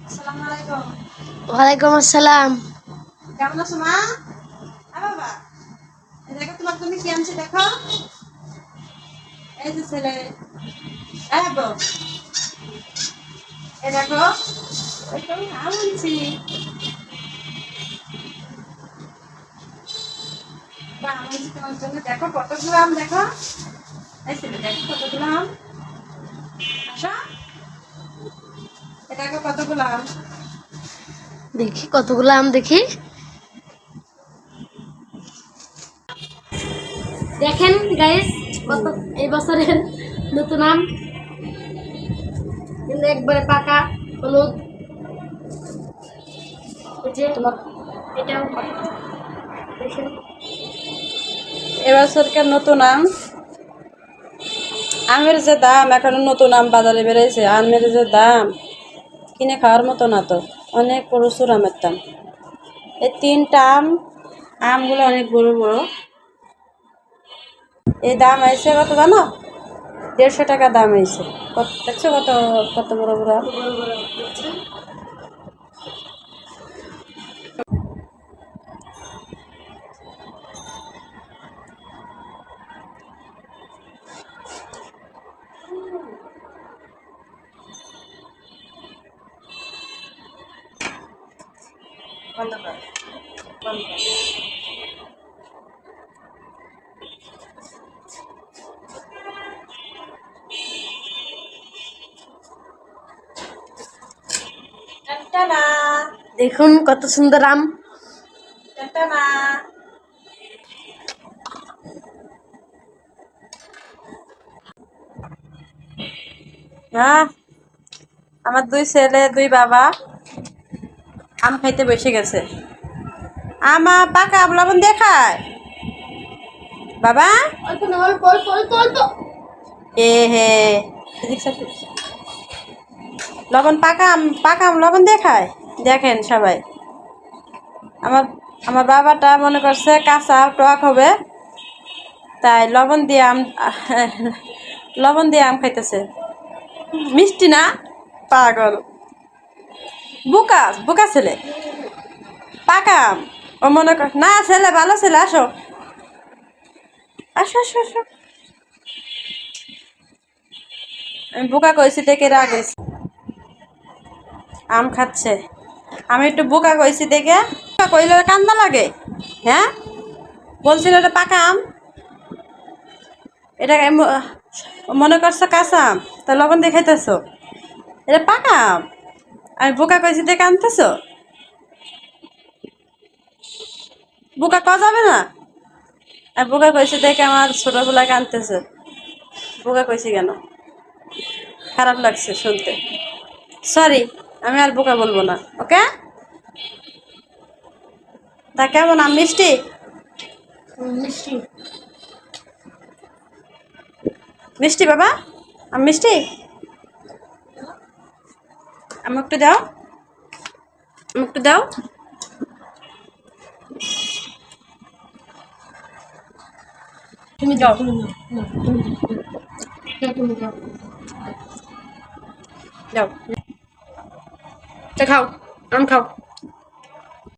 আসসালামু আলাইকুম। ওয়ালাইকুম আসসালাম। কেমন আছো মা? বাবা এই দেখো তোমার তুমি কি আনছি দেখো। এই যে ছেলে এই দেখো আম আনছি। বা আম আনছি তোমার জন্য। দেখো কতগুলো আম দেখো। এই ছেলে দেখো কতগুলো আম। আসো এই দেখো কতগুলো আম। দেখি কতগুলো আম দেখি। দেখেন গাইস, কত এই বছরের নতুন আম, কিন্তু একবারে পাকা হলুদ। এই যে তোমার এটাও দেখেন। এবছরকার নতুন আম। আমের যে দাম, এখন নতুন আম বাজারে বেড়েছে, আমের যে দাম কিনে খাওয়ার মতো না তো, অনেক প্রচুর আমের দাম। এই 3টা আমগুলো অনেক বড় বড়। এই দাম আইছে কত জানো? 150 টাকা দাম হয়েছে। দেখছো কত কত বড় বড় আম। বন্ধ কর, বন্ধ কর। টাটা দেখুন কত সুন্দর আম। টাটা। হ্যাঁ, আমার 2 ছেলে 2 বাবা আম খাইতে বসে গেছে। পাকা আম লবণ দিয়ে খায় বাবা। অল্প না, অল্প অল্প অল্প অল্প। এ হে, লবণ পাকা আম লবণ দিয়ে খায়। দেখেন সবাই, আমার আমার বাবাটা মনে করছে কাঁচা টক হবে, তাই লবণ দিয়ে আম খাইতেছে। মিষ্টি না, পাগল, বুকা বুকা ছেলে। পাকা আম ও মনে কর না, ছেলে ভালো ছেলে। আসো আসো আসো আসো। আমি বোকা কইছি দেখে রাগ হয়েছে। আম খাচ্ছে, আমি একটু বোকা কইছি দেখে। কইলে কান্দা লাগে। হ্যাঁ, বলছিল এটা পাকা আম, এটা মনে করছো কাঁচা আম, তা লবণ দিয়ে খাইতেছো। এটা পাকা আম, আমি বোকা কইছি দেখে আনতেছো। বোকা কওয়া যাবে না। আর বোকা কইছি দেখে আমার ছোটবেলাকে আনতেছে। বোকা কইছি কেন? খারাপ লাগছে শুনতে। সরি, আমি আর বোকা বলবো না। ওকে, তা কেমন আম? মিষ্টি মিষ্টি। মিষ্টি বাবা, আম মিষ্টি। আমি একটু দাও, আমি একটু দাও। তুমি যাও, তুমি যাও, না, তুমি যাও, তুমি যাও। দাও, এটা খাও, আম খাও।